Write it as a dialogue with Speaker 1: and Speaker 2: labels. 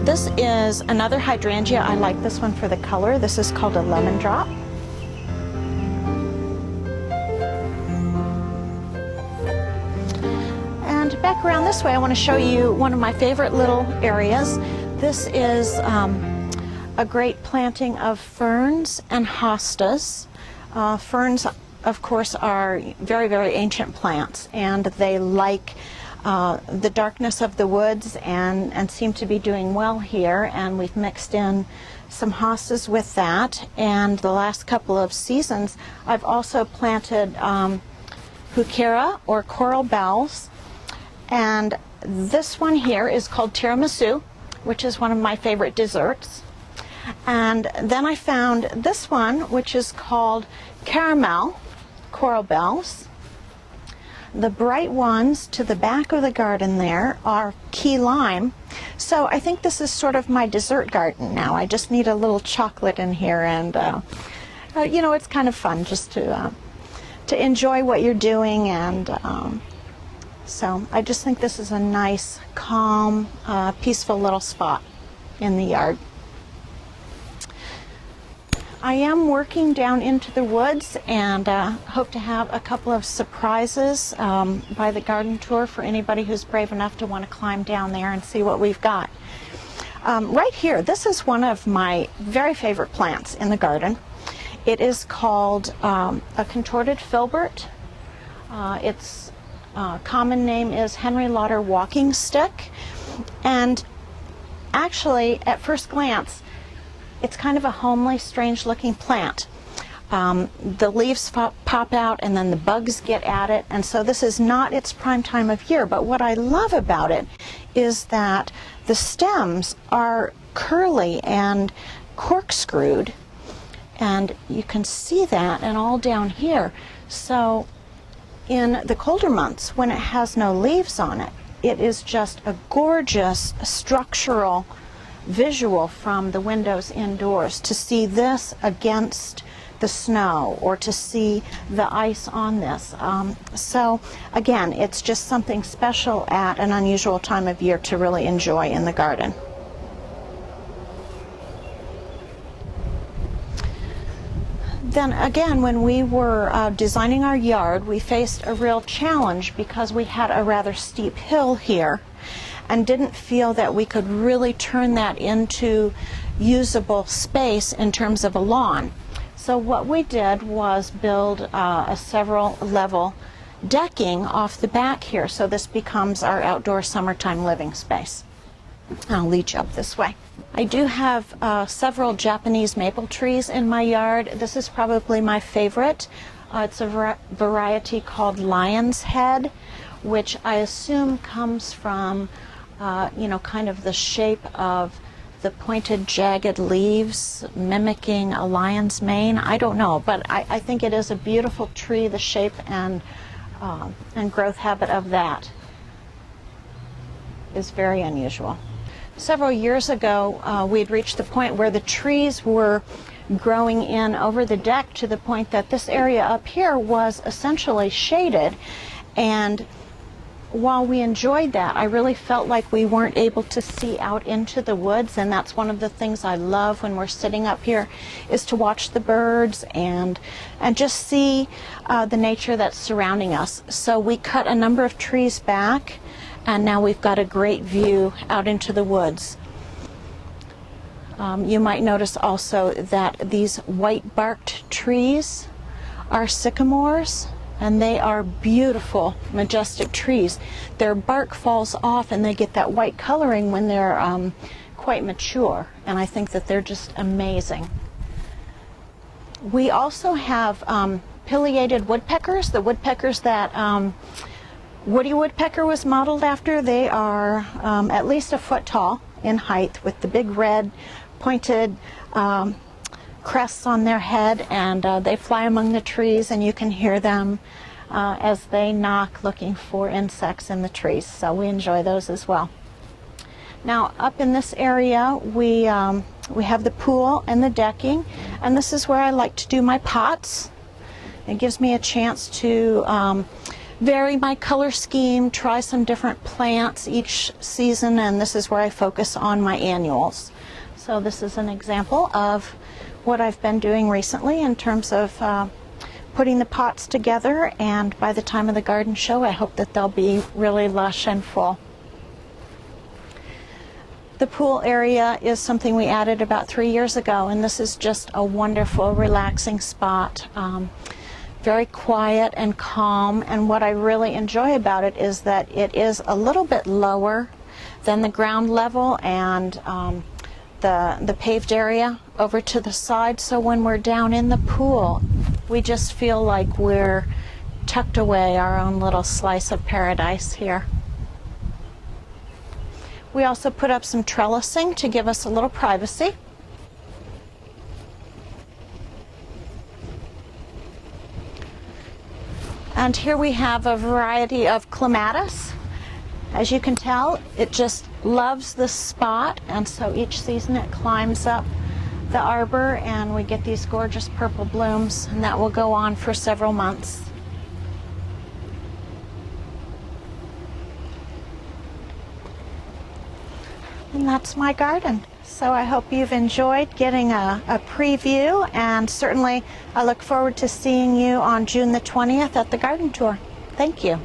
Speaker 1: This is another hydrangea. I like this one for the color. This is called a lemon drop. And back around this way, I want to show you one of my favorite little areas. This is a great planting of ferns and hostas. Ferns, of course, are very, very ancient plants, and they like the darkness of the woods and seem to be doing well here. And we've mixed in some hostas with that. And the last couple of seasons, I've also planted heuchera or coral bells. And this one here is called tiramisu, which is one of my favorite desserts. And then I found this one, which is called caramel coral bells. The bright ones to the back of the garden there are key lime. So I think this is sort of my dessert garden now. I just need a little chocolate in here, and you know, it's kind of fun just to enjoy what you're doing. And so I just think this is a nice, calm, peaceful little spot in the yard. I am working down into the woods, and hope to have a couple of surprises by the garden tour for anybody who's brave enough to want to climb down there and see what we've got. Right here, this is one of my very favorite plants in the garden. It is called a contorted filbert. Its common name is Henry Lauder walking stick, and actually at first glance it's kind of a homely, strange looking plant. The leaves pop out and then the bugs get at it, and so this is not its prime time of year. But what I love about it is that the stems are curly and corkscrewed, and you can see that and all down here. So in the colder months, when it has no leaves on it, it is just a gorgeous structural visual from the windows indoors to see this against the snow, or to see the ice on this. So again, it's just something special at an unusual time of year to really enjoy in the garden. Then again, when we were designing our yard, we faced a real challenge because we had a rather steep hill here and didn't feel that we could really turn that into usable space in terms of a lawn. So what we did was build a several level decking off the back here, so this becomes our outdoor summertime living space. I'll lead you up this way. I do have several Japanese maple trees in my yard. This is probably my favorite. It's a variety called Lion's Head, which I assume comes from you know, kind of the shape of the pointed, jagged leaves mimicking a lion's mane. I don't know, but I think it is a beautiful tree. The shape and growth habit of that is very unusual. Several years ago, we had reached the point where the trees were growing in over the deck to the point that this area up here was essentially shaded. And while we enjoyed that, I really felt like we weren't able to see out into the woods, and that's one of the things I love when we're sitting up here, is to watch the birds and just see the nature that's surrounding us. So we cut a number of trees back, and now we've got a great view out into the woods. You might notice also that these white barked trees are sycamores, and they are beautiful, majestic trees. Their bark falls off and they get that white coloring when they're quite mature, and I think that they're just amazing. We also have pileated woodpeckers, the woodpeckers that Woody Woodpecker was modeled after. They are at least a foot tall in height, with the big red pointed crests on their head, and they fly among the trees, and you can hear them as they knock looking for insects in the trees. So we enjoy those as well. Now up in this area we have the pool and the decking, and this is where I like to do my pots. It gives me a chance to vary my color scheme, try some different plants each season, and this is where I focus on my annuals. So this is an example of what I've been doing recently in terms of putting the pots together, and by the time of the garden show I hope that they'll be really lush and full. The pool area is something we added about 3 years ago, and this is just a wonderful, relaxing spot. Very quiet and calm, and what I really enjoy about it is that it is a little bit lower than the ground level and the paved area over to the side, so when we're down in the pool we just feel like we're tucked away, our own little slice of paradise here. We also put up some trellising to give us a little privacy. And here we have a variety of clematis. As you can tell, it just loves this spot, and so each season it climbs up the arbor and we get these gorgeous purple blooms, and that will go on for several months. And that's my garden. So I hope you've enjoyed getting a preview, and certainly I look forward to seeing you on June the 20th at the garden tour. Thank you.